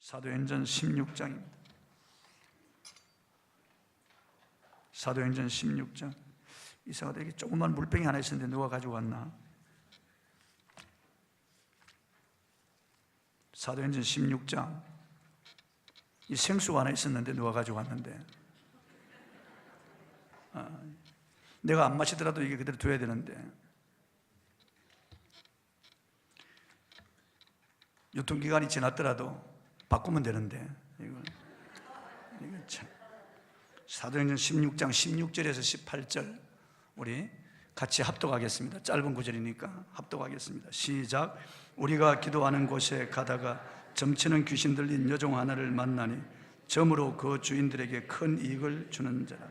사도행전 16장입니다. 사도행전 16장. 이상하다, 이게 조그만 물병이 하나 있었는데 누가 가지고 왔나? 사도행전 16장. 이 생수가 하나 있었는데 누가 가지고 왔는데, 내가 안 마시더라도 이게 그대로 둬야 되는데, 유통기간이 지났더라도 바꾸면 되는데, 이거 참. 사도행전 16장 16절에서 18절 우리 같이 합독하겠습니다. 짧은 구절이니까 합독하겠습니다. 시작. 우리가 기도하는 곳에 가다가 점치는 귀신 들린 여종 하나를 만나니 점으로 그 주인들에게 큰 이익을 주는 자라.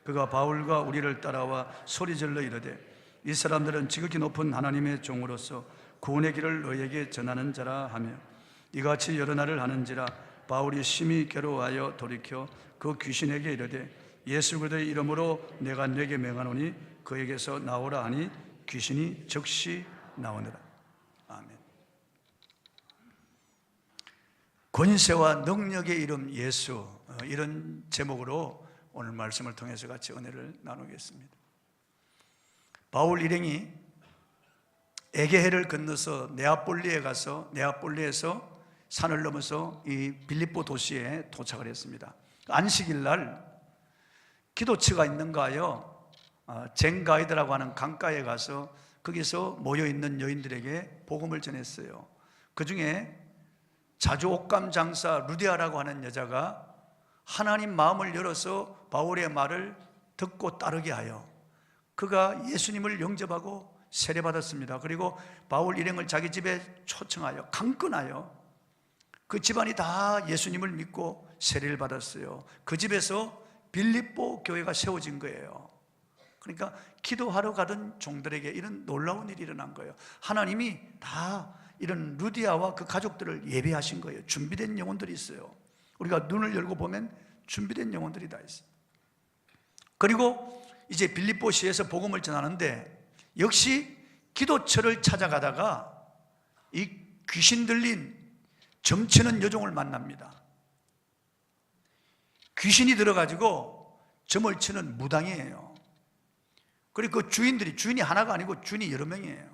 그가 바울과 우리를 따라와 소리질러 이르되, 이 사람들은 지극히 높은 하나님의 종으로서 구원의 길을 너희에게 전하는 자라 하며, 이같이 여러 날을 하는지라 바울이 심히 괴로워하여 돌이켜 그 귀신에게 이르되, 예수 그리스도의 이름으로 내가 네게 명하노니 그에게서 나오라 하니 귀신이 즉시 나오느라. 아멘. 권세와 능력의 이름 예수, 이런 제목으로 오늘 말씀을 통해서 같이 은혜를 나누겠습니다. 바울 일행이 에게해를 건너서 네아폴리에 가서 네아폴리에서 산을 넘어서 이 빌립보 도시에 도착을 했습니다. 안식일 날 기도처가 있는가 하여 젠가이드라고 하는 강가에 가서 거기서 모여있는 여인들에게 복음을 전했어요. 그 중에 자주 옷감 장사 루디아라고 하는 여자가 하나님 마음을 열어서 바울의 말을 듣고 따르게 하여 그가 예수님을 영접하고 세례받았습니다. 그리고 바울 일행을 자기 집에 초청하여 강권하여 그 집안이 다 예수님을 믿고 세례를 받았어요. 그 집에서 빌립보 교회가 세워진 거예요. 그러니까 기도하러 가던 종들에게 이런 놀라운 일이 일어난 거예요. 하나님이 다 이런 루디아와 그 가족들을 예배하신 거예요. 준비된 영혼들이 있어요. 우리가 눈을 열고 보면 준비된 영혼들이 다 있어요. 그리고 이제 빌립보시에서 복음을 전하는데, 역시 기도처를 찾아가다가 이 귀신 들린 점치는 여종을 만납니다. 귀신이 들어가지고 점을 치는 무당이에요. 그리고 그 주인이 하나가 아니고 주인이 여러 명이에요.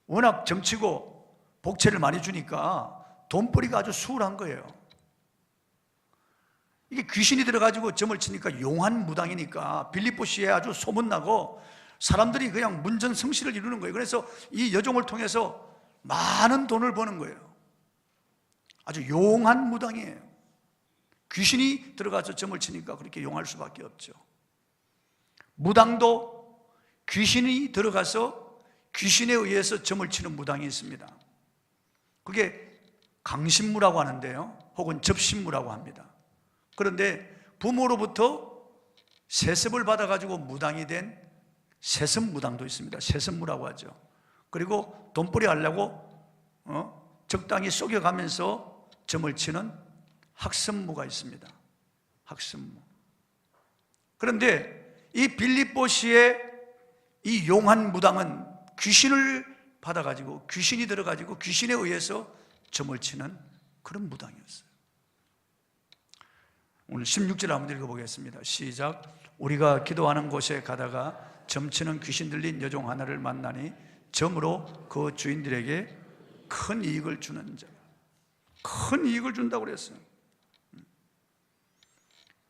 워낙 점치고 복채를 많이 주니까 돈벌이가 아주 수월한 거예요. 이게 귀신이 들어가지고 점을 치니까 용한 무당이니까 빌립보시에 아주 소문나고 사람들이 그냥 문전성시를 이루는 거예요. 그래서 이 여종을 통해서 많은 돈을 버는 거예요. 아주 용한 무당이에요. 귀신이 들어가서 점을 치니까 그렇게 용할 수밖에 없죠. 무당도 귀신이 들어가서 귀신에 의해서 점을 치는 무당이 있습니다. 그게 강신무라고 하는데요, 혹은 접신무라고 합니다. 그런데 부모로부터 세습을 받아가지고 무당이 된 세습무당도 있습니다. 세습무라고 하죠. 그리고 돈벌이 하려고 적당히 속여가면서 점을 치는 학습무가 있습니다. 학습무. 그런데 이 빌립보시의 이 용한 무당은 귀신을 받아가지고 귀신이 들어가지고 귀신에 의해서 점을 치는 그런 무당이었어요. 오늘 16절 한번 읽어보겠습니다. 시작. 우리가 기도하는 곳에 가다가 점치는 귀신 들린 여종 하나를 만나니 점으로 그 주인들에게 큰 이익을 주는 자. 큰 이익을 준다고 그랬어요.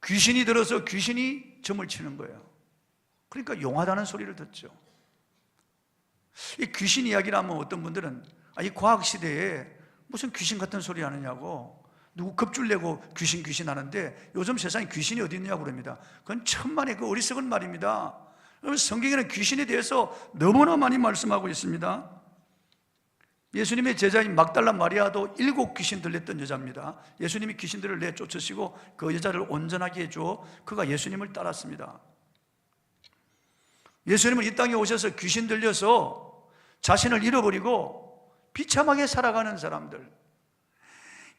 귀신이 들어서 귀신이 점을 치는 거예요. 그러니까 용하다는 소리를 듣죠. 이 귀신 이야기를 하면 어떤 분들은 이 과학시대에 무슨 귀신 같은 소리 하느냐고, 누구 겁줄 내고 귀신 하는데 요즘 세상에 귀신이 어디 있냐고 그럽니다. 그건 천만의 그 어리석은 말입니다. 성경에는 귀신에 대해서 너무나 많이 말씀하고 있습니다. 예수님의 제자인 막달라 마리아도 7 귀신 들렸던 여자입니다. 예수님이 귀신들을 내쫓으시고 그 여자를 온전하게 해주어 그가 예수님을 따랐습니다. 예수님은 이 땅에 오셔서 귀신 들려서 자신을 잃어버리고 비참하게 살아가는 사람들,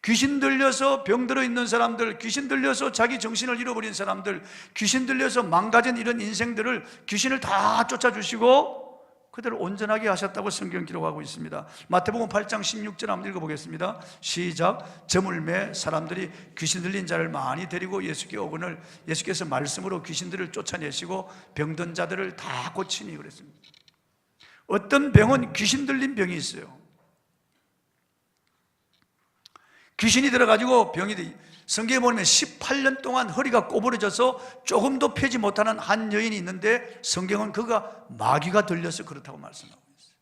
귀신 들려서 병들어 있는 사람들, 귀신 들려서 자기 정신을 잃어버린 사람들, 귀신 들려서 망가진 이런 인생들을 귀신을 다 쫓아주시고 그들을 온전하게 하셨다고 성경 기록하고 있습니다. 마태복음 8장 16절 한번 읽어보겠습니다. 시작. 저물매 사람들이 귀신 들린 자를 많이 데리고 예수께 오거늘 예수께서 말씀으로 귀신들을 쫓아내시고 병든 자들을 다 고치니 그랬습니다. 어떤 병은 귀신 들린 병이 있어요. 귀신이 들어가지고 병이 돼. 성경에 보면 18년 동안 허리가 꼬부러져서 조금도 펴지 못하는 한 여인이 있는데 성경은 그가 마귀가 들려서 그렇다고 말씀하고 있어요.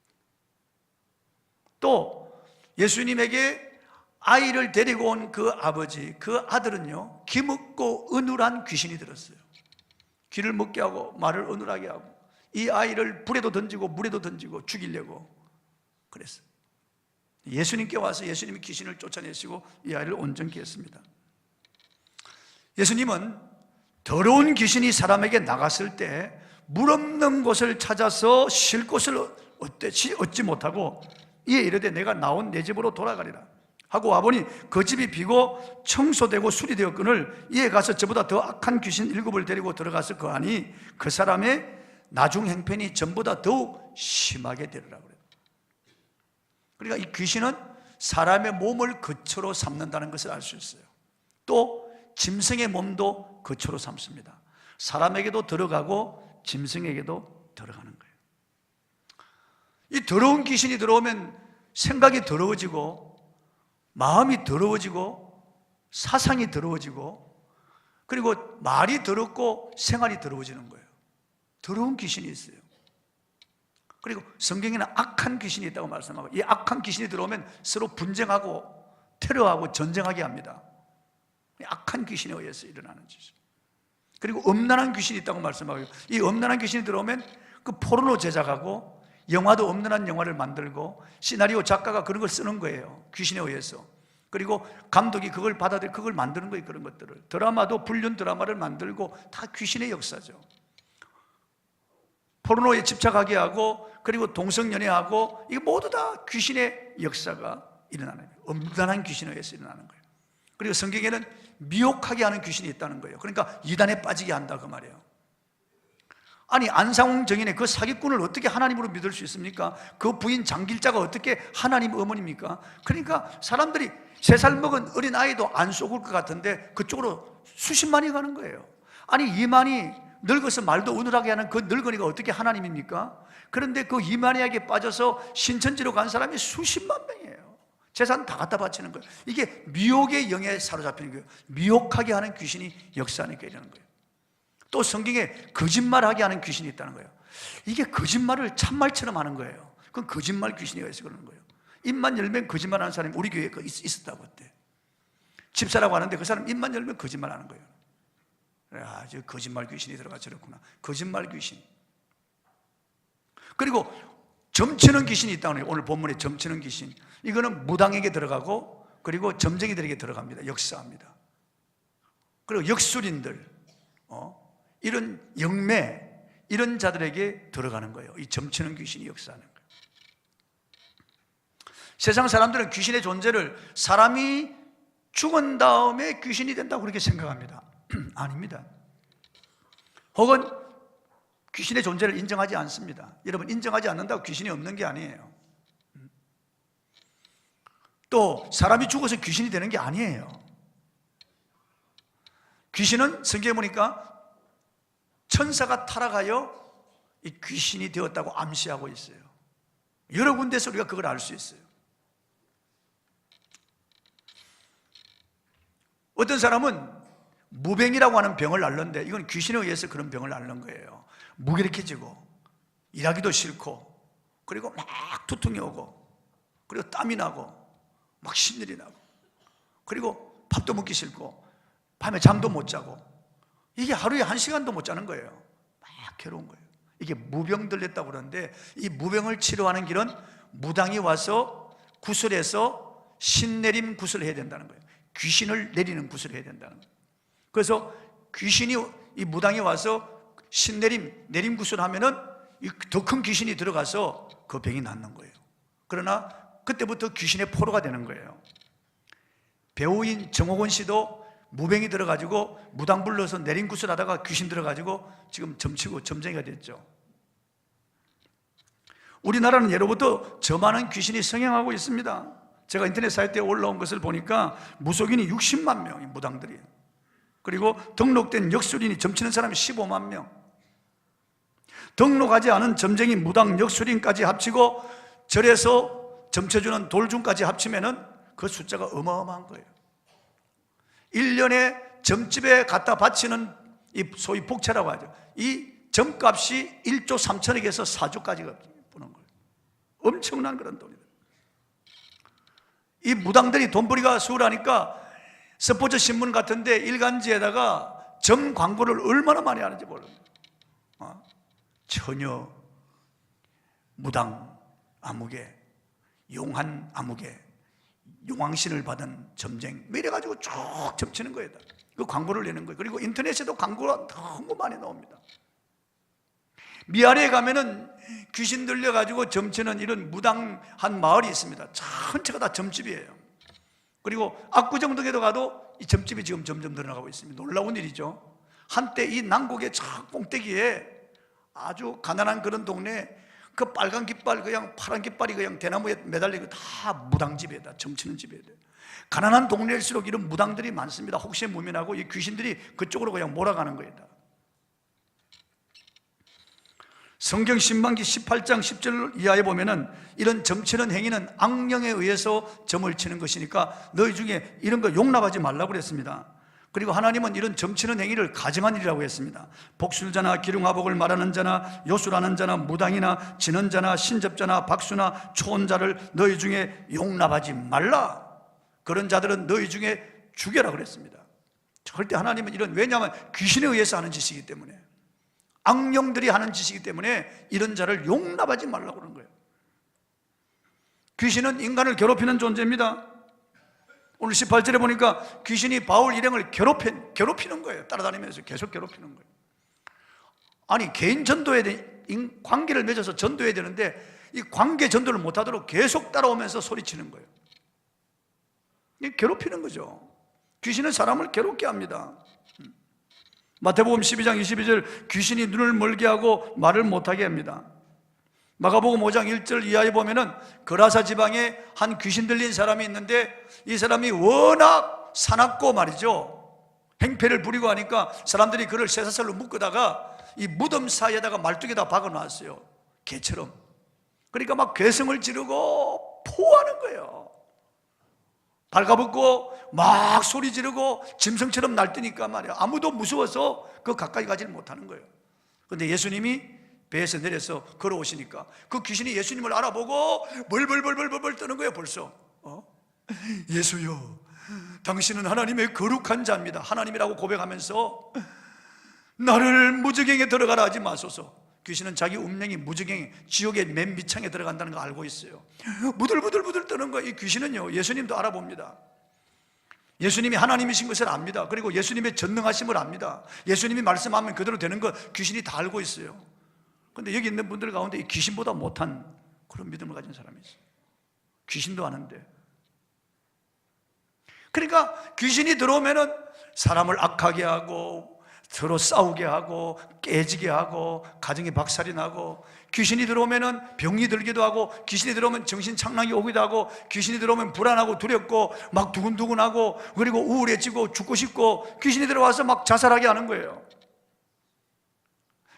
또 예수님에게 아이를 데리고 온 그 아버지, 그 아들은요, 기먹고 어눌한 귀신이 들었어요. 귀를 먹게 하고 말을 어눌하게 하고 이 아이를 불에도 던지고 물에도 던지고 죽이려고 그랬어요. 예수님께 와서 예수님이 귀신을 쫓아내시고 이 아이를 온전케 했습니다. 예수님은 더러운 귀신이 사람에게 나갔을 때 물 없는 곳을 찾아서 쉴 곳을 얻지 못하고 이에 이르되 내가 나온 내 집으로 돌아가리라 하고 와보니 그 집이 비고 청소되고 수리되었거늘 이에 가서 저보다 더 악한 귀신 7을 데리고 들어가서 거하니 그 사람의 나중 행편이 전보다 더욱 심하게 되리라고 그래요. 그러니까 이 귀신은 사람의 몸을 거처로 삼는다는 것을 알 수 있어요. 또 짐승의 몸도 거처로 삼습니다. 사람에게도 들어가고 짐승에게도 들어가는 거예요. 이 더러운 귀신이 들어오면 생각이 더러워지고 마음이 더러워지고 사상이 더러워지고 그리고 말이 더럽고 생활이 더러워지는 거예요. 더러운 귀신이 있어요. 그리고 성경에는 악한 귀신이 있다고 말씀하고 이 악한 귀신이 들어오면 서로 분쟁하고 테러하고 전쟁하게 합니다. 악한 귀신에 의해서 일어나는 짓이죠. 그리고 엄란한 귀신이 있다고 말씀하고 이 엄란한 귀신이 들어오면 그 포르노 제작하고 영화도 엄란한 영화를 만들고 시나리오 작가가 그런 걸 쓰는 거예요. 귀신에 의해서. 그리고 감독이 그걸 받아들여 그걸 만드는 거예요. 그런 것들을. 드라마도 불륜 드라마를 만들고 다 귀신의 역사죠. 포르노에 집착하게 하고 그리고 동성연애하고 이게 모두 다 귀신의 역사가 일어나는 거예요. 엄란한 귀신에 의해서 일어나는 거예요. 그리고 성경에는 미혹하게 하는 귀신이 있다는 거예요. 그러니까 이단에 빠지게 한다 그 말이에요. 아니 안상홍 정인의 그 사기꾼을 어떻게 하나님으로 믿을 수 있습니까? 그 부인 장길자가 어떻게 하나님 어머니입니까? 그러니까 사람들이 3살 먹은 어린 아이도 안 속을 것 같은데 그쪽으로 수십만이 가는 거예요. 아니 이만희 늙어서 말도 어눌하게 하는 그 늙은이가 어떻게 하나님입니까? 그런데 그 이만희에게 빠져서 신천지로 간 사람이 수십만 명이에요. 재산 다 갖다 바치는 거예요. 이게 미혹의 영에 사로잡히는 거예요. 미혹하게 하는 귀신이 역사하니까 이러는 거예요. 또 성경에 거짓말하게 하는 귀신이 있다는 거예요. 이게 거짓말을 참말처럼 하는 거예요. 그건 거짓말 귀신이 의해서 그러는 거예요. 입만 열면 거짓말하는 사람이 우리 교회에 있었다고 그때. 집사라고 하는데 그 사람 입만 열면 거짓말하는 거예요. 아, 저 거짓말 귀신이 들어가 저랬구나. 거짓말 귀신. 그리고 점치는 귀신이 있다고 해요. 오늘 본문에 점치는 귀신. 이거는 무당에게 들어가고 그리고 점쟁이들에게 들어갑니다. 역사합니다. 그리고 역술인들, 이런 영매, 이런 자들에게 들어가는 거예요. 이 점치는 귀신이 역사하는 거예요. 세상 사람들은 귀신의 존재를 사람이 죽은 다음에 귀신이 된다고 그렇게 생각합니다. 아닙니다. 혹은 귀신의 존재를 인정하지 않습니다. 여러분, 인정하지 않는다고 귀신이 없는 게 아니에요. 또 사람이 죽어서 귀신이 되는 게 아니에요. 귀신은 성경에 보니까 천사가 타락하여 이 귀신이 되었다고 암시하고 있어요. 여러 군데서 우리가 그걸 알 수 있어요. 어떤 사람은 무병이라고 하는 병을 앓는데 이건 귀신에 의해서 그런 병을 앓는 거예요. 무기력해지고 일하기도 싫고 그리고 막 두통이 오고 그리고 땀이 나고 막 신들이 나고 그리고 밥도 먹기 싫고 밤에 잠도 못 자고 이게 하루에 1시간도 못 자는 거예요. 막 괴로운 거예요. 이게 무병 들렸다고 그러는데 이 무병을 치료하는 길은 무당이 와서 구슬해서 신내림 구슬을 해야 된다는 거예요. 귀신을 내리는 구슬을 해야 된다는 거예요. 그래서 귀신이 이 무당이 와서 신내림, 내림 구슬을 하면은 더 큰 귀신이 들어가서 그 병이 낫는 거예요. 그러나 그때부터 귀신의 포로가 되는 거예요. 배우인 정옥원 씨도 무병이 들어가지고 무당 불러서 내림 구슬 하다가 귀신 들어가지고 지금 점치고 점쟁이가 됐죠. 우리나라는 예로부터 저 많은 귀신이 성행하고 있습니다. 제가 인터넷 사이트에 올라온 것을 보니까 무속인이 60만 명이 무당들이, 그리고 등록된 역술인이 점치는 사람이 15만 명, 등록하지 않은 점쟁이, 무당, 역술인까지 합치고 절에서 점쳐주는 돌중까지 합치면은 그 숫자가 어마어마한 거예요. 1년에 점집에 갖다 바치는 이 소위 복채라고 하죠. 이 점값이 1조 3천억에서 4조까지 부는 거예요. 엄청난 그런 돈이다. 이 무당들이 돈벌이가 수월하니까 스포츠 신문 같은데 일간지에다가 점 광고를 얼마나 많이 하는지 몰라요. 처녀 무당 아무개, 용한 아무개, 용왕신을 받은 점쟁, 이래가지고 쭉 점치는 거예요. 그 광고를 내는 거예요. 그리고 인터넷에도 광고가 너무 많이 나옵니다. 미아리에 가면은 귀신 들려가지고 점치는 이런 무당한 마을이 있습니다. 전체가 다 점집이에요. 그리고 압구정동에도 가도 이 점집이 지금 점점 늘어나고 있습니다. 놀라운 일이죠. 한때 이 난곡의 저 꼭대기에 아주 가난한 그런 동네, 그 빨간 깃발, 그냥 파란 깃발이 그냥 대나무에 매달리고 다 무당집이에요. 점치는 집이에요. 가난한 동네일수록 이런 무당들이 많습니다. 혹시 무민하고 이 귀신들이 그쪽으로 그냥 몰아가는 거예요. 성경 신명기 18장 10절 이하에 보면은 이런 점치는 행위는 악령에 의해서 점을 치는 것이니까 너희 중에 이런 거 용납하지 말라고 그랬습니다. 그리고 하나님은 이런 점치는 행위를 가증한 일이라고 했습니다. 복술자나 기륭하복을 말하는 자나 요술하는 자나 무당이나 지는 자나 신접자나 박수나 초혼자를 너희 중에 용납하지 말라. 그런 자들은 너희 중에 죽여라 그랬습니다. 절대 하나님은 이런, 왜냐하면 귀신에 의해서 하는 짓이기 때문에, 악령들이 하는 짓이기 때문에 이런 자를 용납하지 말라고 그러는 거예요. 귀신은 인간을 괴롭히는 존재입니다. 오늘 18절에 보니까 귀신이 바울 일행을 괴롭히는 거예요. 따라다니면서 계속 괴롭히는 거예요. 아니, 개인 전도해야 돼, 관계를 맺어서 전도해야 되는데 이 관계 전도를 못하도록 계속 따라오면서 소리치는 거예요. 괴롭히는 거죠. 귀신은 사람을 괴롭게 합니다. 마태복음 12장 22절, 귀신이 눈을 멀게 하고 말을 못하게 합니다. 마가복음 5장 1절 이하에 보면은 거라사 지방에 한 귀신 들린 사람이 있는데 이 사람이 워낙 사납고 말이죠, 행패를 부리고 하니까 사람들이 그를 쇠사슬로 묶다가 이 무덤 사이에다가 말뚝에다 박아놨어요. 개처럼. 그러니까 막 괴성을 지르고 포하는 거예요. 발가벗고 막 소리 지르고 짐승처럼 날뛰니까 말이야, 아무도 무서워서 그 가까이 가지를 못하는 거예요. 그런데 예수님이 배에서 내려서 걸어오시니까 그 귀신이 예수님을 알아보고 벌벌벌벌벌 떠는 거예요. 벌써 예수여, 당신은 하나님의 거룩한 자입니다. 하나님이라고 고백하면서 나를 무저갱에 들어가라 하지 마소서. 귀신은 자기 운명이 무저갱, 지옥의 맨 밑창에 들어간다는 거 알고 있어요. 부들부들 떠는 거예요. 이 귀신은요, 예수님도 알아봅니다. 예수님이 하나님이신 것을 압니다. 그리고 예수님의 전능하심을 압니다. 예수님이 말씀하면 그대로 되는 거 귀신이 다 알고 있어요. 그런데 여기 있는 분들 가운데 이 귀신보다 못한 그런 믿음을 가진 사람이 있어요. 귀신도 아는데. 그러니까 귀신이 들어오면은 사람을 악하게 하고 서로 싸우게 하고 깨지게 하고 가정이 박살이 나고, 귀신이 들어오면은 병이 들기도 하고, 귀신이 들어오면 정신 착락이 오기도 하고, 귀신이 들어오면 불안하고 두렵고 막 두근두근하고, 그리고 우울해지고 죽고 싶고, 귀신이 들어와서 막 자살하게 하는 거예요.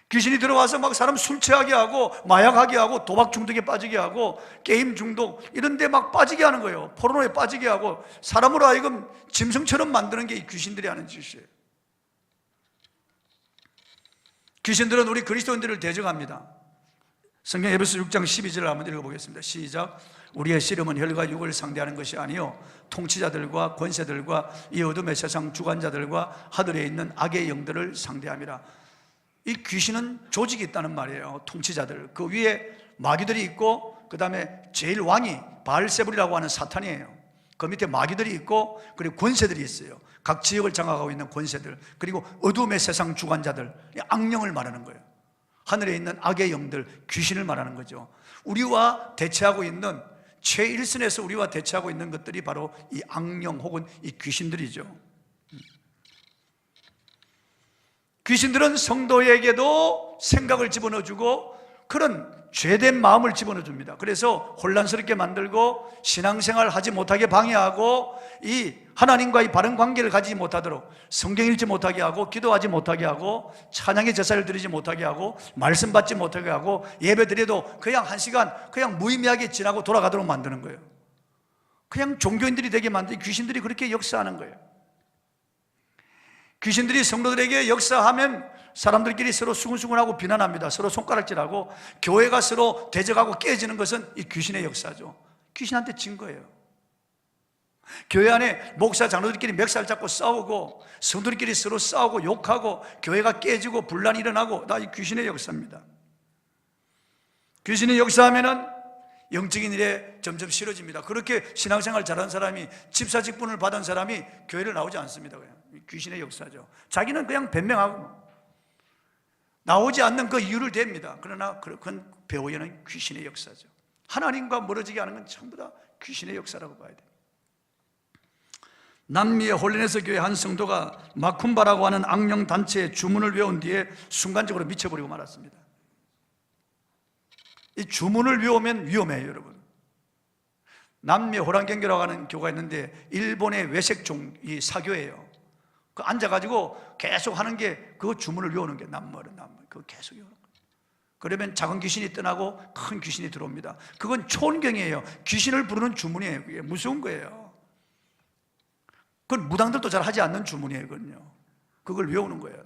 귀신이 들어와서 막 사람 술 취하게 하고 마약하게 하고 도박 중독에 빠지게 하고 게임 중독 이런 데 막 빠지게 하는 거예요. 포르노에 빠지게 하고 사람으로 하여금 짐승처럼 만드는 게 이 귀신들이 하는 짓이에요. 귀신들은 우리 그리스도인들을 대적합니다. 성경 에베소 6장 12절을 한번 읽어보겠습니다. 시작. 우리의 씨름은 혈과 육을 상대하는 것이 아니요 통치자들과 권세들과 이 어둠의 세상 주관자들과 하늘에 있는 악의 영들을 상대함이라. 이 귀신은 조직이 있다는 말이에요. 통치자들, 그 위에 마귀들이 있고, 그 다음에 제일 왕이 바알세불이라고 하는 사탄이에요. 그 밑에 마귀들이 있고, 그리고 권세들이 있어요. 각 지역을 장악하고 있는 권세들, 그리고 어둠의 세상 주관자들, 악령을 말하는 거예요. 하늘에 있는 악의 영들, 귀신을 말하는 거죠. 우리와 대체하고 있는, 최일선에서 우리와 대체하고 있는 것들이 바로 이 악령 혹은 이 귀신들이죠. 귀신들은 성도에게도 생각을 집어넣어주고 그런 죄된 마음을 집어넣어 줍니다. 그래서 혼란스럽게 만들고 신앙생활 하지 못하게 방해하고 이 하나님과의 바른 관계를 가지지 못하도록 성경 읽지 못하게 하고 기도하지 못하게 하고 찬양의 제사를 드리지 못하게 하고 말씀 받지 못하게 하고 예배 드려도 그냥 한 시간 그냥 무의미하게 지나고 돌아가도록 만드는 거예요. 그냥 종교인들이 되게 만든 귀신들이 그렇게 역사하는 거예요. 귀신들이 성도들에게 역사하면 사람들끼리 서로 수근수근하고 비난합니다. 서로 손가락질하고 교회가 서로 대적하고 깨지는 것은 이 귀신의 역사죠. 귀신한테 진 거예요. 교회 안에 목사 장로들끼리 멱살 잡고 싸우고 성도들끼리 서로 싸우고 욕하고 교회가 깨지고 분란이 일어나고 다 이 귀신의 역사입니다. 귀신이 역사하면은 영적인 일에 점점 싫어집니다. 그렇게 신앙생활 잘하는 사람이 집사 직분을 받은 사람이 교회를 나오지 않습니다. 그냥 귀신의 역사죠. 자기는 그냥 변명하고 나오지 않는 그 이유를 댑니다. 그러나 그건 배후에는 귀신의 역사죠. 하나님과 멀어지게 하는 건 전부 다 귀신의 역사라고 봐야 돼요. 남미의 홀리네스 교회 한 성도가 마쿰바라고 하는 악령 단체의 주문을 외운 뒤에 순간적으로 미쳐버리고 말았습니다. 이 주문을 외우면 위험해요, 여러분. 남미 호랑경교라고 하는 교가 있는데 일본의 외색종 이 사교예요. 그 앉아가지고 계속 하는 게 그 주문을 외우는 게 남머리 그거 계속 외우는 거예요. 그러면 작은 귀신이 떠나고 큰 귀신이 들어옵니다. 그건 초원경이에요. 귀신을 부르는 주문이에요. 그게 무서운 거예요. 그건 무당들도 잘 하지 않는 주문이에요. 그건요. 그걸 외우는 거예요.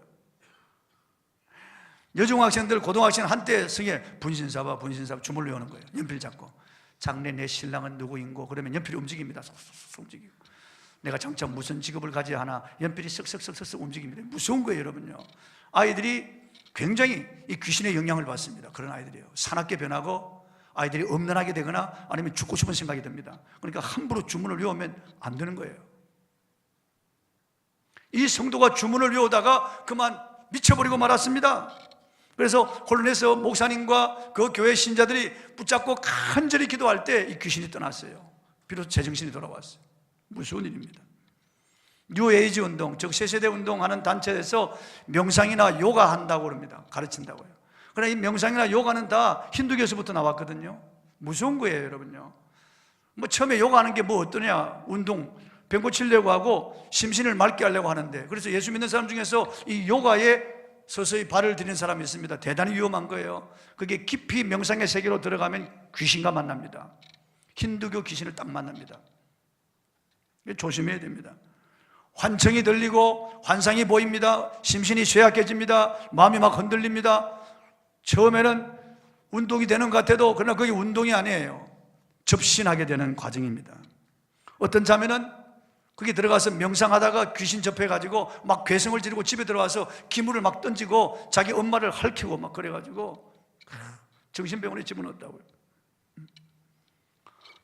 여중학생들, 고등학생 한때 성에 분신사바 주문을 외우는 거예요. 연필 잡고 장래 내 신랑은 누구인고 그러면 연필이 움직입니다. 쏙쏙 움직이고 내가 장차 무슨 직업을 가져야 하나 연필이 쓱쓱쓱쓱 움직입니다. 무서운 거예요, 여러분요. 아이들이 굉장히 이 귀신의 영향을 받습니다. 그런 아이들이에요. 사납게 변하고 아이들이 엄난하게 되거나 아니면 죽고 싶은 생각이 듭니다. 그러니까 함부로 주문을 외우면 안 되는 거예요. 이 성도가 주문을 외우다가 그만 미쳐버리고 말았습니다. 그래서 홀리네스 목사님과 그 교회 신자들이 붙잡고 간절히 기도할 때 이 귀신이 떠났어요. 비로소 제정신이 돌아왔어요. 무서운 일입니다. 뉴에이지 운동, 즉 새세대 운동하는 단체에서 명상이나 요가 한다고 그럽니다. 가르친다고요. 그러나 이 명상이나 요가는 다 힌두교에서부터 나왔거든요. 무서운 거예요, 여러분요. 뭐 처음에 요가하는 게 뭐 어떠냐, 운동 병 고치려고 하고 심신을 맑게 하려고 하는데, 그래서 예수 믿는 사람 중에서 이 요가에 서서히 발을 들이는 사람이 있습니다. 대단히 위험한 거예요. 그게 깊이 명상의 세계로 들어가면 귀신과 만납니다. 힌두교 귀신을 딱 만납니다. 조심해야 됩니다. 환청이 들리고 환상이 보입니다. 심신이 쇠약해집니다. 마음이 막 흔들립니다. 처음에는 운동이 되는 것 같아도 그러나 그게 운동이 아니에요. 접신하게 되는 과정입니다. 어떤 자매는 거기 들어가서 명상하다가 귀신 접해가지고 막 괴성을 지르고 집에 들어와서 기물을 막 던지고 자기 엄마를 핥히고 막 그래가지고 정신병원에 집어넣었다고요.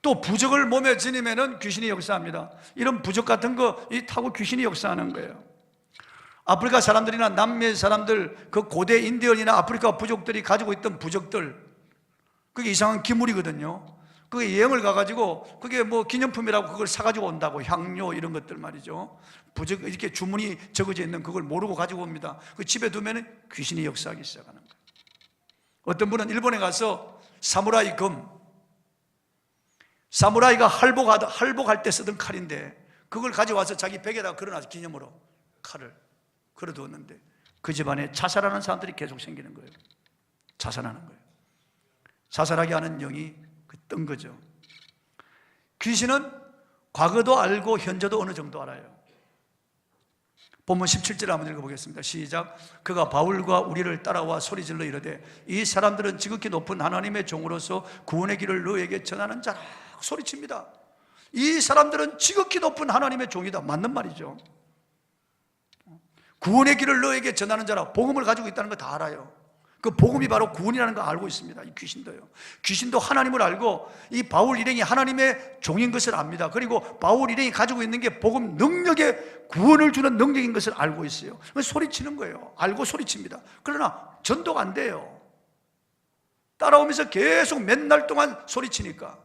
또 부적을 몸에 지니면은 귀신이 역사합니다. 이런 부적 같은 거 타고 귀신이 역사하는 거예요. 아프리카 사람들이나 남미 사람들, 그 고대 인디언이나 아프리카 부족들이 가지고 있던 부적들, 그게 이상한 기물이거든요. 그게 여행을 가가지고 그게 뭐 기념품이라고 그걸 사가지고 온다고, 향료 이런 것들 말이죠. 부적 이렇게 주문이 적어져 있는 그걸 모르고 가지고 옵니다. 그 집에 두면은 귀신이 역사하기 시작하는 거예요. 어떤 분은 일본에 가서 사무라이 금, 사무라이가 할복할 때 쓰던 칼인데 그걸 가져와서 자기 벽에다 걸어놔서 기념으로 칼을 걸어두었는데 그 집안에 자살하는 사람들이 계속 생기는 거예요. 자살하는 거예요. 자살하게 하는 영이 뜬 거죠. 귀신은 과거도 알고 현재도 어느 정도 알아요. 본문 17절 한번 읽어보겠습니다. 시작. 그가 바울과 우리를 따라와 소리질러 이르되 이 사람들은 지극히 높은 하나님의 종으로서 구원의 길을 너에게 전하는 자라 소리칩니다. 이 사람들은 지극히 높은 하나님의 종이다. 맞는 말이죠. 구원의 길을 너에게 전하는 자라, 복음을 가지고 있다는 거 다 알아요. 그 복음이 바로 구원이라는 거 알고 있습니다. 이 귀신도요. 귀신도 하나님을 알고 이 바울 일행이 하나님의 종인 것을 압니다. 그리고 바울 일행이 가지고 있는 게 복음 능력에 구원을 주는 능력인 것을 알고 있어요. 소리치는 거예요. 알고 소리칩니다. 그러나 전도가 안 돼요. 따라오면서 계속 몇 날 동안 소리치니까.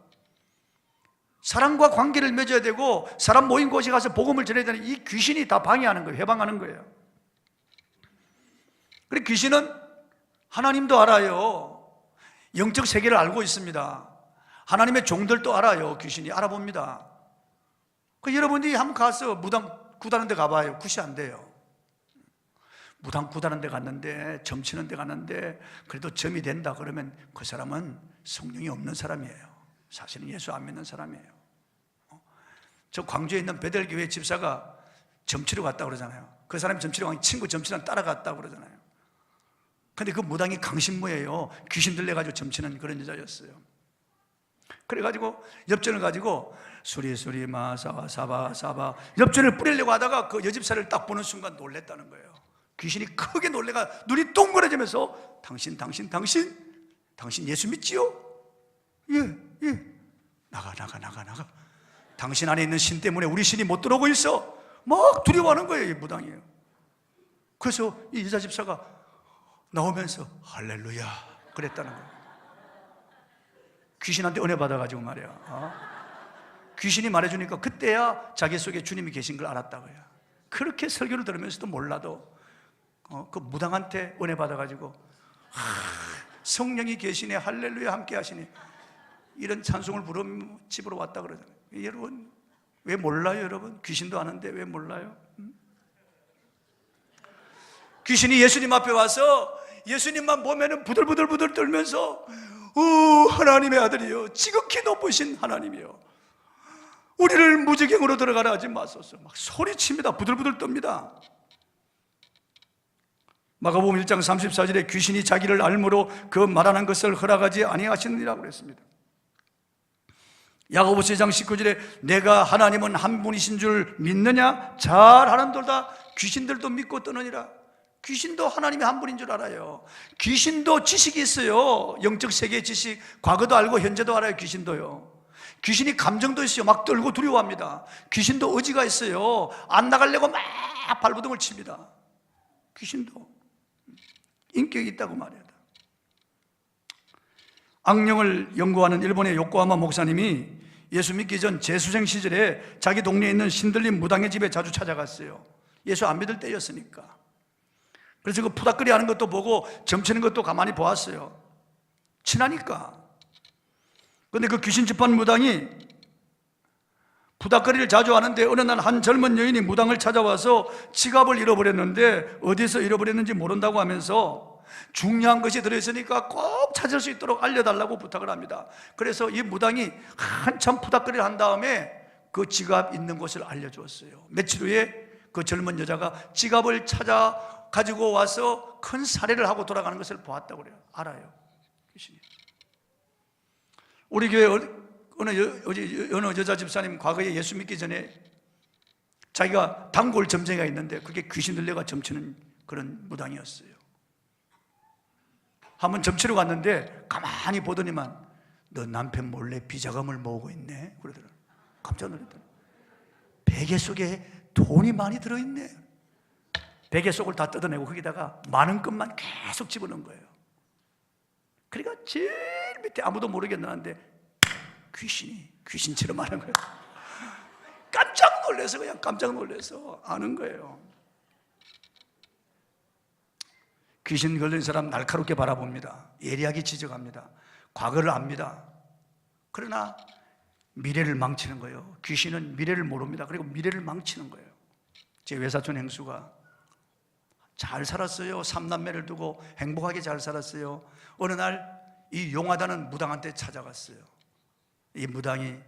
사람과 관계를 맺어야 되고 사람 모인 곳에 가서 복음을 전해야 되는 이 귀신이 다 방해하는 거예요. 해방하는 거예요. 그리고 귀신은 하나님도 알아요. 영적 세계를 알고 있습니다. 하나님의 종들도 알아요. 귀신이 알아봅니다. 여러분이 한번 가서 무당 구다는 데 가봐요. 굿이 안 돼요. 무당 구다는 데 갔는데, 점치는 데 갔는데 그래도 점이 된다 그러면 그 사람은 성령이 없는 사람이에요. 사실은 예수 안 믿는 사람이에요. 저 광주에 있는 베델교회 집사가 점치러 갔다 그러잖아요. 그 사람이 점치러 간 친구 점치러 따라갔다 그러잖아요. 근데 그 무당이 강신무예요. 귀신 들려가지고 점치는 그런 여자였어요. 그래가지고 엽전을 가지고 수리 마사바 사바 사바 엽전을 뿌리려고 하다가 그 여집사를 딱 보는 순간 놀랬다는 거예요. 귀신이 크게 놀래가 눈이 동그래지면서 당신 예수 믿지요? 예. 나가. 당신 안에 있는 신 때문에 우리 신이 못 들어오고 있어. 막 두려워하는 거예요. 이 무당이에요. 그래서 이 여자 집사가 나오면서 할렐루야 그랬다는 거예요. 귀신한테 은혜 받아가지고 말이야. 귀신이 말해주니까 그때야 자기 속에 주님이 계신 걸 알았다고요. 그렇게 설교를 들으면서도 몰라도 그 무당한테 은혜 받아가지고 성령이 계시네, 할렐루야 함께 하시네, 이런 찬송을 부르며 집으로 왔다 그러잖아요. 여러분 왜 몰라요? 여러분 귀신도 아는데 왜 몰라요? 귀신이 예수님 앞에 와서 예수님만 보면은 부들부들 떨면서 하나님의 아들이요, 지극히 높으신 하나님이요, 우리를 무지경으로 들어가라 하지 마소서 막 소리칩니다. 부들부들 떱니다. 마가복음 1장 34절에 귀신이 자기를 알므로 그 말하는 것을 허락하지 아니하시느니라고 그랬습니다. 야고보서 2장 19절에 내가 하나님은 한 분이신 줄 믿느냐? 잘하는돌다 귀신들도 믿고 떠느니라. 귀신도 하나님이 한 분인 줄 알아요. 귀신도 지식이 있어요. 영적 세계의 지식, 과거도 알고 현재도 알아요. 귀신도요. 귀신이 감정도 있어요. 막 떨고 두려워합니다. 귀신도 의지가 있어요. 안 나가려고 막 발버둥을 칩니다. 귀신도 인격이 있다고 말해요. 악령을 연구하는 일본의 요코하마 목사님이 예수 믿기 전 재수생 시절에 자기 동네에 있는 신들린 무당의 집에 자주 찾아갔어요. 예수 안 믿을 때였으니까. 그래서 그 푸닥거리 하는 것도 보고 점치는 것도 가만히 보았어요. 친하니까. 그런데 그 귀신 집한 무당이 푸닥거리를 자주 하는데 어느 날 한 젊은 여인이 무당을 찾아와서 지갑을 잃어버렸는데 어디서 잃어버렸는지 모른다고 하면서 중요한 것이 들어있으니까 꼭 찾을 수 있도록 알려달라고 부탁을 합니다. 그래서 이 무당이 한참 푸닥거리를 한 다음에 그 지갑 있는 곳을 알려주었어요. 며칠 후에 그 젊은 여자가 지갑을 찾아 가지고 와서 큰 살해를 하고 돌아가는 것을 보았다고 그래요. 알아요. 귀신이. 우리 교회 어느 여자 집사님 과거에 예수 믿기 전에 자기가 단골 점쟁이가 있는데 그게 귀신 들려가 점치는 그런 무당이었어요. 한번 점치러 갔는데 가만히 보더니만 너 남편 몰래 비자금을 모으고 있네 그러더라고요. 깜짝 놀랐더니 베개 속에 돈이 많이 들어있네. 베개 속을 다 뜯어내고 거기다가 많은 것만 계속 집어넣은 거예요. 그러니까 제일 밑에 아무도 모르겠는데 귀신처럼 하는 거예요. 깜짝 놀라서 그냥 깜짝 놀라서 아는 거예요. 귀신 걸린 사람 날카롭게 바라봅니다. 예리하게 지적합니다. 과거를 압니다. 그러나 미래를 망치는 거예요. 귀신은 미래를 모릅니다. 그리고 미래를 망치는 거예요. 제 외사촌 행수가 잘 살았어요. 3남매를 두고 행복하게 잘 살았어요. 어느 날 이 용하다는 무당한테 찾아갔어요. 이 무당이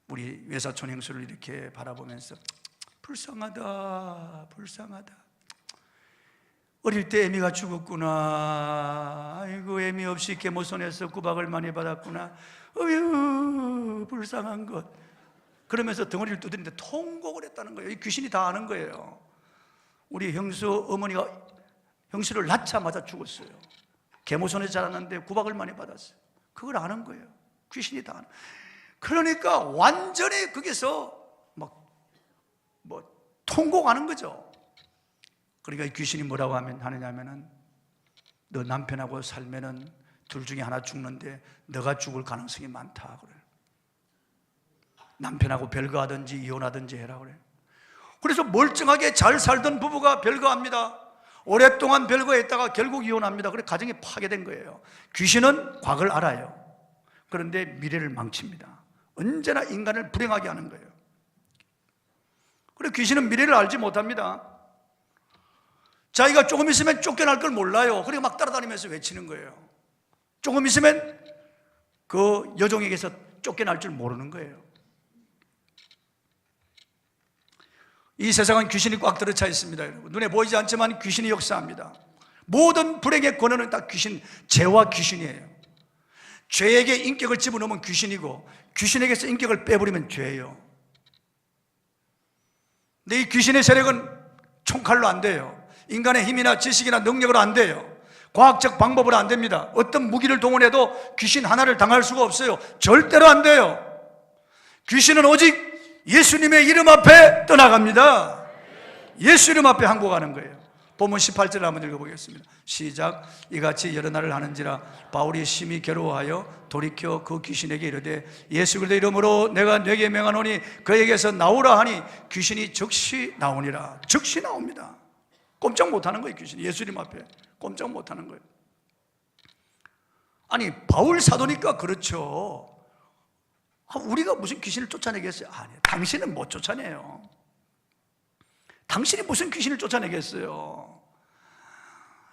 우리 외사촌 행수를 이렇게 바라보면서 불쌍하다 어릴 때 애미가 죽었구나. 아이고 애미 없이 계모손에서 구박을 많이 받았구나. 어휴 불쌍한 것. 그러면서 덩어리를 두드리는데 통곡을 했다는 거예요. 이 귀신이 다 아는 거예요. 우리 형수 어머니가 형수를 낳자마자 죽었어요. 계모손에서 자랐는데 구박을 많이 받았어요. 그걸 아는 거예요. 귀신이 다 아는. 그러니까 완전히 거기서 막 통곡하는 거죠. 그러니까 이 귀신이 뭐라고 하느냐면은 너 남편하고 살면은 둘 중에 하나 죽는데 너가 죽을 가능성이 많다 그래요. 남편하고 별거하든지 이혼하든지 해라 그래요. 그래서 멀쩡하게 잘 살던 부부가 별거합니다. 오랫동안 별거에 있다가 결국 이혼합니다. 그래 가정이 파괴된 거예요. 귀신은 과거를 알아요. 그런데 미래를 망칩니다. 언제나 인간을 불행하게 하는 거예요. 그래 귀신은 미래를 알지 못합니다. 자기가 조금 있으면 쫓겨날 걸 몰라요. 그러니까 막 따라다니면서 외치는 거예요. 조금 있으면 그 여종에게서 쫓겨날 줄 모르는 거예요. 이 세상은 귀신이 꽉 들어차 있습니다, 여러분. 눈에 보이지 않지만 귀신이 역사합니다. 모든 불행의 근원은 다 귀신, 죄와 귀신이에요. 죄에게 인격을 집어넣으면 귀신이고 귀신에게서 인격을 빼버리면 죄예요. 근데 이 귀신의 세력은 총칼로 안 돼요. 인간의 힘이나 지식이나 능력으로 안 돼요. 과학적 방법으로 안 됩니다. 어떤 무기를 동원해도 귀신 하나를 당할 수가 없어요. 절대로 안 돼요. 귀신은 오직 예수님의 이름 앞에 떠나갑니다. 예수 이름 앞에 항복하는 거예요. 본문 18절을 한번 읽어보겠습니다. 시작. 이같이 여러 날을 하는지라 바울이 심히 괴로워하여 돌이켜 그 귀신에게 이르되 예수 그리스도 이름으로 내가 네게 명하노니 그에게서 나오라 하니 귀신이 즉시 나오니라. 즉시 나옵니다. 꼼짝 못하는 거예요. 귀신이 예수 이름 앞에 꼼짝 못하는 거예요. 아니 바울 사도니까 그렇죠. 우리가 무슨 귀신을 쫓아내겠어요? 아니요. 당신은 못 쫓아내요. 당신이 무슨 귀신을 쫓아내겠어요?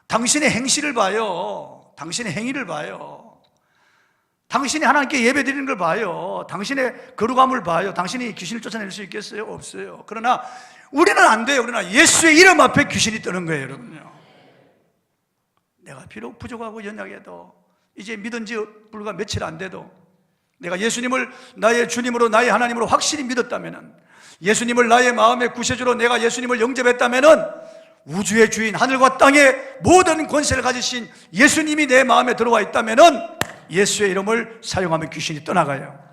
당신의 행실을 봐요. 당신의 행위를 봐요. 당신이 하나님께 예배드리는 걸 봐요. 당신의 거룩함을 봐요. 당신이 귀신을 쫓아낼 수 있겠어요? 없어요. 그러나 우리는 안 돼요. 그러나 예수의 이름 앞에 귀신이 뜨는 거예요, 여러분요. 내가 비록 부족하고 연약해도 이제 믿은 지 불과 며칠 안 돼도 내가 예수님을 나의 주님으로 나의 하나님으로 확실히 믿었다면, 예수님을 나의 마음의 구세주로 내가 예수님을 영접했다면 우주의 주인 하늘과 땅의 모든 권세를 가지신 예수님이 내 마음에 들어와 있다면 예수의 이름을 사용하면 귀신이 떠나가요.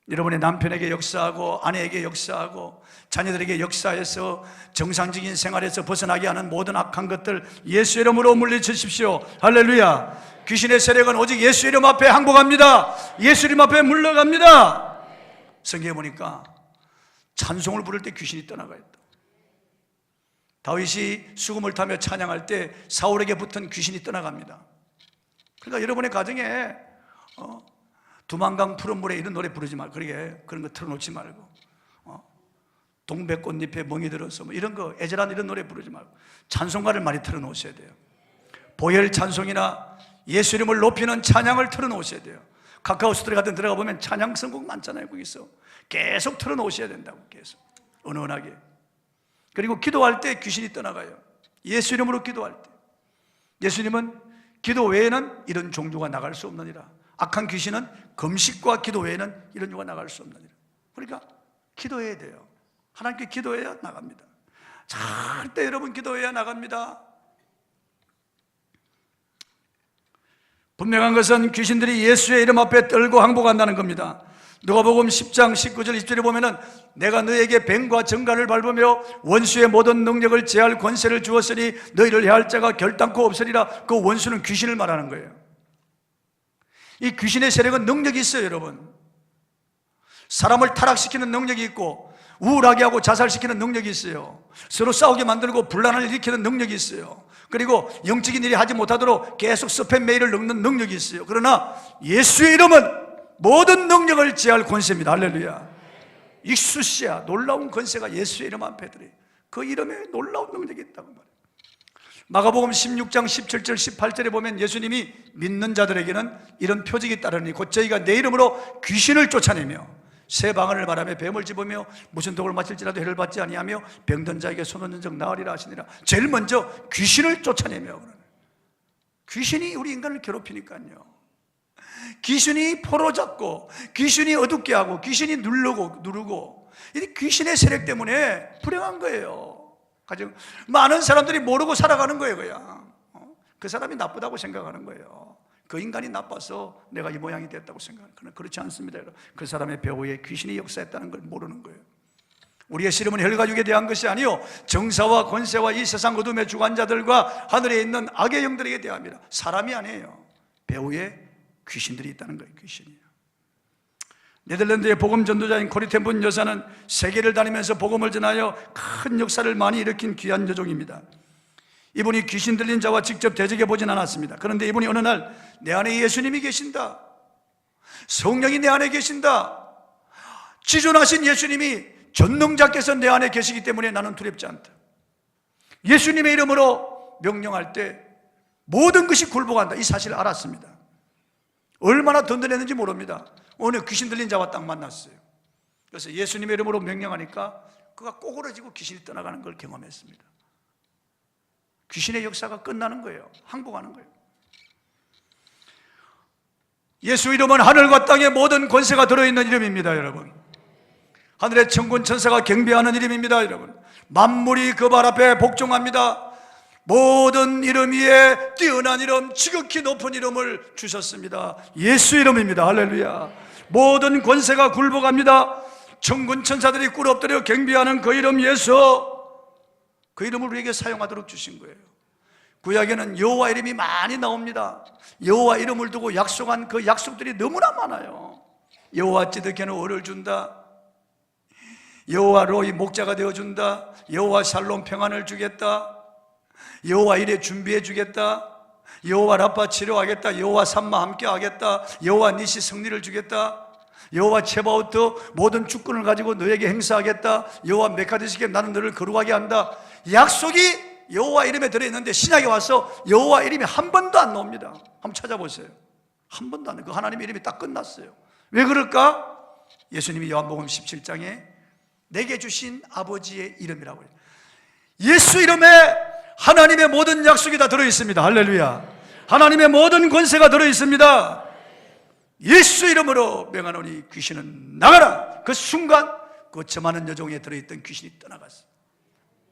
여러분의 남편에게 역사하고 아내에게 역사하고 자녀들에게 역사해서 정상적인 생활에서 벗어나게 하는 모든 악한 것들 예수 이름으로 물리치십시오. 할렐루야. 귀신의 세력은 오직 예수 이름 앞에 항복합니다. 예수 이름 앞에 물러갑니다. 성경에 보니까 찬송을 부를 때 귀신이 떠나가요. 다윗이 수금을 타며 찬양할 때 사울에게 붙은 귀신이 떠나갑니다. 그러니까 여러분의 가정에 두만강 푸른 물에 이런 노래 부르지 말고, 그런 거 틀어놓지 말고, 동백꽃잎에 멍이 들어서 뭐 이런 거, 애절한 이런 노래 부르지 말고 찬송가를 많이 틀어놓으셔야 돼요. 보혈 찬송이나 예수 이름을 높이는 찬양을 틀어놓으셔야 돼요. 카카오 스토리 같은 데 들어가 보면 찬양 선곡 많잖아요. 거기서 계속 틀어놓으셔야 된다고. 계속 은은하게. 그리고 기도할 때 귀신이 떠나가요. 예수 이름으로 기도할 때. 예수님은 기도 외에는 이런 종류가 나갈 수 없느니라. 악한 귀신은 금식과 기도 외에는 이런 종류가 나갈 수 없느니라. 그러니까 기도해야 돼요. 하나님께 기도해야 나갑니다. 절대 여러분 기도해야 나갑니다. 분명한 것은 귀신들이 예수의 이름 앞에 떨고 항복한다는 겁니다. 누가복음 10장 19절 20절에 보면은 내가 너에게 뱀과 정갈을 밟으며 원수의 모든 능력을 제할 권세를 주었으니 너희를 해할 자가 결단코 없으리라. 그 원수는 귀신을 말하는 거예요. 이 귀신의 세력은 능력이 있어요, 여러분. 사람을 타락시키는 능력이 있고 우울하게 하고 자살시키는 능력이 있어요. 서로 싸우게 만들고 분란을 일으키는 능력이 있어요. 그리고 영적인 일이 하지 못하도록 계속 스팸 메일을 넣는 능력이 있어요. 그러나 예수의 이름은 모든 능력을 제할 권세입니다. 할렐루야. 익수시아, 놀라운 권세가 예수의 이름 앞에 들어요. 그 이름에 놀라운 능력이 있다고 말해요. 마가복음 16장 17절 18절에 보면 예수님이 믿는 자들에게는 이런 표적이 따르니 곧 저희가 내 이름으로 귀신을 쫓아내며 새 방언을 말하며 뱀을 집으며 무슨 독을 마실지라도 해를 받지 아니하며 병든 자에게 손 얹은 적 나으리라 하시니라. 제일 먼저 귀신을 쫓아내며, 귀신이 우리 인간을 괴롭히니까요. 귀신이 포로 잡고 귀신이 어둡게 하고 귀신이 누르고 이 귀신의 세력 때문에 불행한 거예요. 가령 많은 사람들이 모르고 살아가는 거예요. 그냥 그 사람이 나쁘다고 생각하는 거예요. 그 인간이 나빠서 내가 이 모양이 됐다고 생각하는 거예요. 그렇지 않습니다. 그 사람의 배후에 귀신이 역사했다는 걸 모르는 거예요. 우리의 씨름은 혈과 육에 대한 것이 아니요 정사와 권세와 이 세상 어둠의 주관자들과 하늘에 있는 악의 영들에게 대합니다. 사람이 아니에요. 배후에 귀신들이 있다는 거예요. 귀신이에요. 네덜란드의 복음 전도자인 코리 텐분 여사는 세계를 다니면서 복음을 전하여 큰 역사를 많이 일으킨 귀한 여종입니다. 이분이 귀신 들린 자와 직접 대적해 보진 않았습니다. 그런데 이분이 어느 날 내 안에 예수님이 계신다, 성령이 내 안에 계신다, 지존하신 예수님이 전능자께서 내 안에 계시기 때문에 나는 두렵지 않다, 예수님의 이름으로 명령할 때 모든 것이 굴복한다, 이 사실을 알았습니다. 얼마나 든든했는지 모릅니다. 어느 귀신 들린 자와 딱 만났어요. 그래서 예수님의 이름으로 명령하니까 그가 꼬그러지고 귀신이 떠나가는 걸 경험했습니다. 귀신의 역사가 끝나는 거예요. 항복하는 거예요. 예수 이름은 하늘과 땅의 모든 권세가 들어있는 이름입니다, 여러분. 하늘의 천군 천사가 경배하는 이름입니다, 여러분. 만물이 그 발 앞에 복종합니다. 모든 이름 위에 뛰어난 이름, 지극히 높은 이름을 주셨습니다. 예수 이름입니다. 할렐루야. 모든 권세가 굴복합니다. 천군 천사들이 꿇 엎드려 경배하는 그 이름 예수, 그 이름을 우리에게 사용하도록 주신 거예요. 구약에는 여호와 이름이 많이 나옵니다. 여호와 이름을 두고 약속한 그 약속들이 너무나 많아요. 여호와 찌드케는 월을 준다, 여호와 로이 목자가 되어준다, 여호와 샬롬 평안을 주겠다, 여호와 이레 준비해 주겠다, 여호와 라파 치료하겠다, 여호와 삼마 함께 하겠다, 여호와 니시 승리를 주겠다, 여호와 체바오트 모든 주권을 가지고 너에게 행사하겠다, 여호와 메카디시게 나는 너를 거룩하게 한다. 약속이 여호와 이름에 들어있는데 신약에 와서 여호와 이름이 한 번도 안 나옵니다. 한번 찾아보세요. 한 번도 안 나와요. 그 하나님의 이름이 딱 끝났어요. 왜 그럴까? 예수님이 요한복음 17장에 내게 주신 아버지의 이름이라고 해요. 예수 이름에 하나님의 모든 약속이 다 들어있습니다. 할렐루야. 하나님의 모든 권세가 들어있습니다. 예수 이름으로 명하노니 귀신은 나가라. 그 순간 그 저 많은 여종에 들어있던 귀신이 떠나갔어요.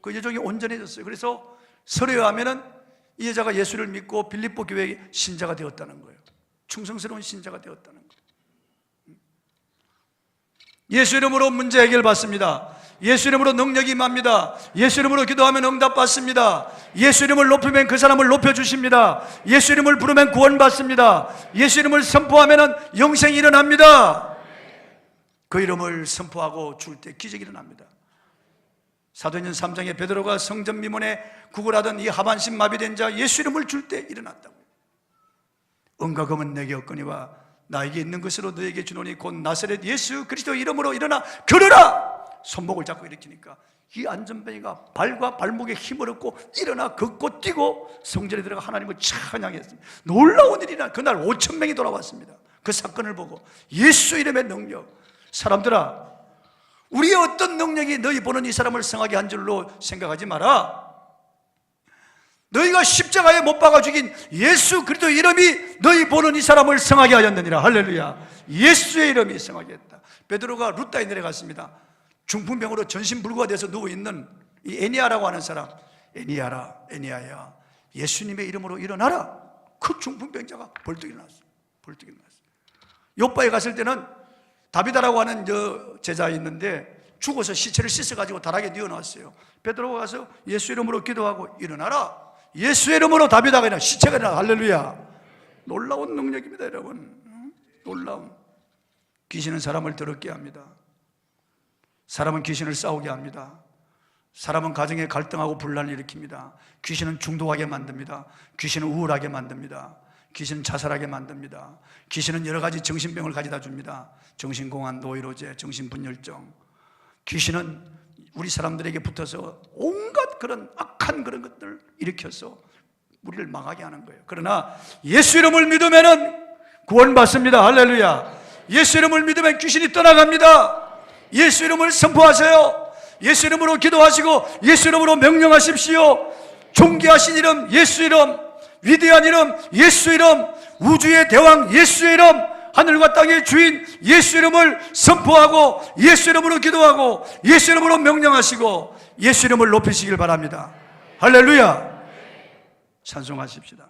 그 여종이 온전해졌어요. 그래서 서류에 하면은 이 여자가 예수를 믿고 빌립보 교회의 신자가 되었다는 거예요. 충성스러운 신자가 되었다는 거예요. 예수 이름으로 문제 해결받습니다. 예수 이름으로 능력이 임합니다. 예수 이름으로 기도하면 응답받습니다. 예수 이름을 높이면 그 사람을 높여주십니다. 예수 이름을 부르면 구원받습니다. 예수 이름을 선포하면 영생이 일어납니다. 그 이름을 선포하고 줄 때 기적이 일어납니다. 사도행전 3장에 베드로가 성전 미문에 구걸하던 이 하반신 마비된 자 예수 이름을 줄 때 일어났다고요. 은과 금은 내게 없거니와 나에게 있는 것으로 너에게 주노니 곧 나사렛 예수 그리스도 이름으로 일어나 걸으라. 손목을 잡고 일으키니까 이 안전뱅이가 발과 발목에 힘을 얻고 일어나 걷고 뛰고 성전에 들어가 하나님을 찬양했습니다. 놀라운 일이나 그날 5,000명이 돌아왔습니다. 그 사건을 보고 예수 이름의 능력. 사람들아, 우리의 어떤 능력이 너희 보는 이 사람을 성하게 한 줄로 생각하지 마라. 너희가 십자가에 못 박아 죽인 예수 그리스도 이름이 너희 보는 이 사람을 성하게 하였느니라. 할렐루야. 예수의 이름이 성하게 했다. 베드로가 루따에 내려갔습니다. 중풍병으로 전신불구가 돼서 누워있는 이 애니아라고 하는 사람, 애니아야 예수님의 이름으로 일어나라. 그 중풍병자가 벌떡 일어났어요. 벌떡 일어났어요. 요바에 갔을 때는 다비다라고 하는 제자 있는데 죽어서 시체를 씻어가지고 다락에 뉘어놨어요. 베드로가 가서 예수 이름으로 기도하고 일어나라. 예수 이름으로 다비다가 일어나 시체가 일어나. 할렐루야. 놀라운 능력입니다, 여러분. 놀라운. 귀신은 사람을 더럽게 합니다. 사람은 귀신을 싸우게 합니다. 사람은 가정에 갈등하고 분란을 일으킵니다. 귀신은 중독하게 만듭니다. 귀신은 우울하게 만듭니다. 귀신은 자살하게 만듭니다. 귀신은 여러 가지 정신병을 가져다 줍니다. 정신공황, 노이로제, 정신분열증. 귀신은 우리 사람들에게 붙어서 온갖 그런 악한 그런 것들을 일으켜서 우리를 망하게 하는 거예요. 그러나 예수 이름을 믿으면 구원받습니다. 할렐루야. 예수 이름을 믿으면 귀신이 떠나갑니다. 예수 이름을 선포하세요. 예수 이름으로 기도하시고 예수 이름으로 명령하십시오. 존귀하신 이름 예수 이름, 위대한 이름 예수 이름, 우주의 대왕 예수의 이름, 하늘과 땅의 주인 예수 이름을 선포하고 예수 이름으로 기도하고 예수 이름으로 명령하시고 예수 이름을 높이시길 바랍니다. 할렐루야. 찬송하십시다.